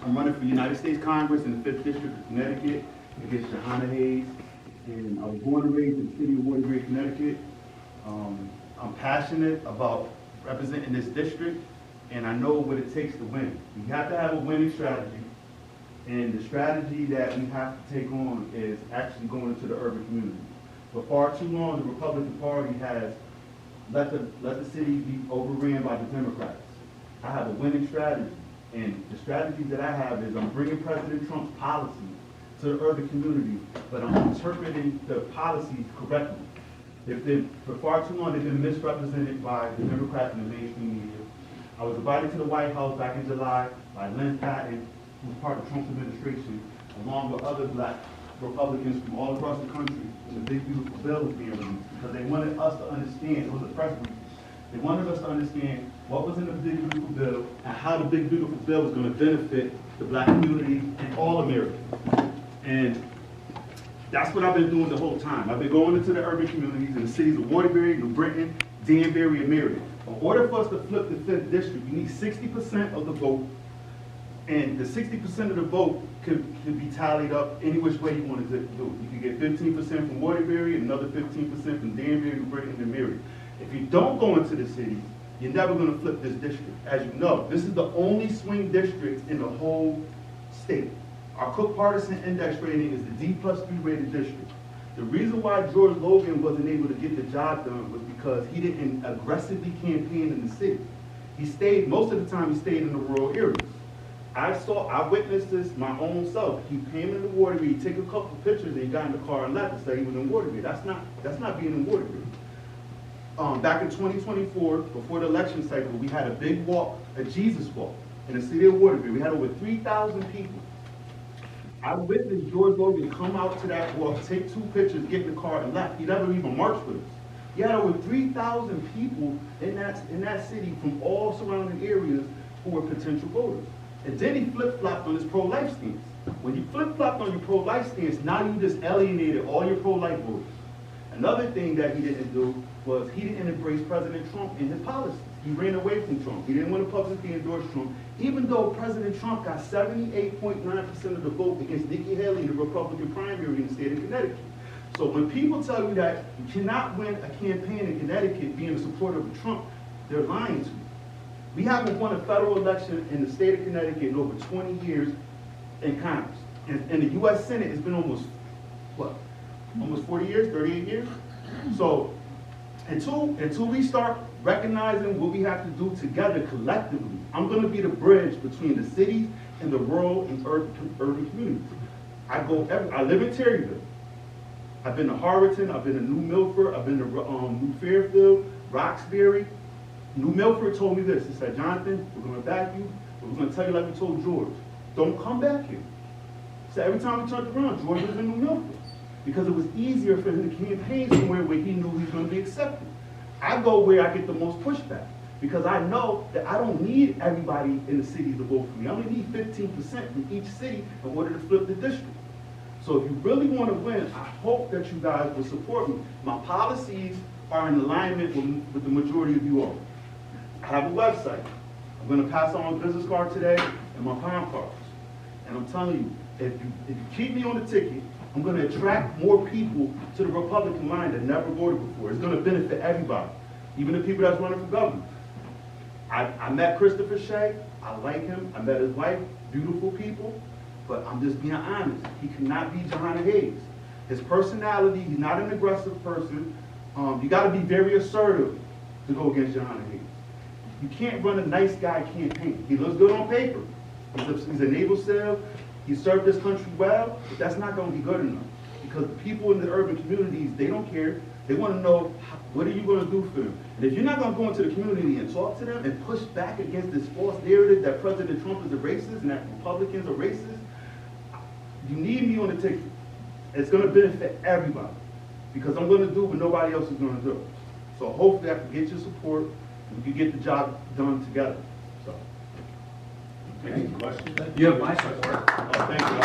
I'm running for United States Congress in the 5th District of Connecticut against Johanna Hayes. And I was born and raised in the city of Woodbury, Connecticut. I'm passionate about representing this district, and I know what it takes to win. We have to have a winning strategy, and the strategy that we have to take on is actually going into the urban community. For far too long, the Republican Party has let the city be overran by the Democrats. I have a winning strategy, and the strategy that I have is I'm bringing President Trump's policies to the urban community, but I'm interpreting the policies correctly. For far too long, they've been misrepresented by the Democrats and the mainstream media. I was invited to the White House back in July by Lynn Patton, who was part of Trump's administration, along with other black Republicans from all across the country, and the Big Beautiful Bill was being released, because they wanted us to understand, it was a press briefing, they wanted us to understand what was in the Big Beautiful Bill and how the Big Beautiful Bill was going to benefit the black community and all Americans. And that's what I've been doing the whole time. I've been going into the urban communities in the cities of Waterbury, New Britain, Danbury, and Meriden. In order for us to flip the 5th district, you need 60% of the vote, and the 60% of the vote could be tallied up any which way you wanted to do it. You could get 15% from Waterbury, and another 15% from Danbury, New Britain, and Meriden. If you don't go into the cities, you're never going to flip this district. As you know, this is the only swing district in the whole state. Our Cook Partisan Index rating is the D+3 rated district. The reason why George Logan wasn't able to get the job done was because he didn't aggressively campaign in the city. He stayed, most of the time he stayed in the rural areas. I witnessed this my own self. He came into Waterbury, he took a couple of pictures, and he got in the car and left and said he was in Waterbury. That's not being in Waterbury. Back in 2024, before the election cycle, we had a big walk, a Jesus walk, in the city of Woodbury. We had over 3,000 people. I witnessed George Logan come out to that walk, take 2 pictures, get in the car, and left. He never even marched with us. You had over 3,000 people in that city from all surrounding areas who were potential voters. And then he flip-flopped on his pro-life stance. When you flip-flopped on your pro-life stance, now you just alienated all your pro-life voters. Another thing that he didn't do was he didn't embrace President Trump in his policies. He ran away from Trump. He didn't want to publicly endorse Trump, even though President Trump got 78.9% of the vote against Nikki Haley in the Republican primary in the state of Connecticut. So when people tell you that you cannot win a campaign in Connecticut being a supporter of Trump, they're lying to you. We haven't won a federal election in the state of Connecticut in over 20 years in Congress. And the U.S. Senate has been almost 40 years, 38 years? So until we start recognizing what we have to do together collectively, I'm going to be the bridge between the cities and the rural and urban communities. I live in Terryville. I've been to Harwinton, I've been to New Milford, I've been to New Fairfield, Roxbury. New Milford told me this. He said, Jonathan, we're going to back you, but we're going to tell you like we told George. Don't come back here. So every time we turned around, George was in New Milford, because it was easier for him to campaign somewhere where he knew he was going to be accepted. I go where I get the most pushback, because I know that I don't need everybody in the cities to vote for me. I only need 15% from each city in order to flip the district. So if you really want to win, I hope that you guys will support me. My policies are in alignment with the majority of you all. I have a website. I'm going to pass on my business card today and my palm cards. And I'm telling you, if you keep me on the ticket, I'm going to attract more people to the Republican line that never voted before. It's going to benefit everybody, even the people that's running for governor. I met Christopher Shea. I like him. I met his wife. Beautiful people. But I'm just being honest. He cannot be Johanna Hayes. His personality, he's not an aggressive person. You got to be very assertive to go against Johanna Hayes. You can't run a nice guy campaign. He looks good on paper. He's a naval SEAL. He served this country well, but that's not going to be good enough. Because the people in the urban communities, they don't care. They want to know, what are you going to do for them? And if you're not going to go into the community and talk to them and push back against this false narrative that President Trump is a racist and that Republicans are racist, you need me on the ticket. It's going to benefit everybody, because I'm going to do what nobody else is going to do. So hopefully I can get your support and we can get the job done together. So, Any questions? You have my support. thank you.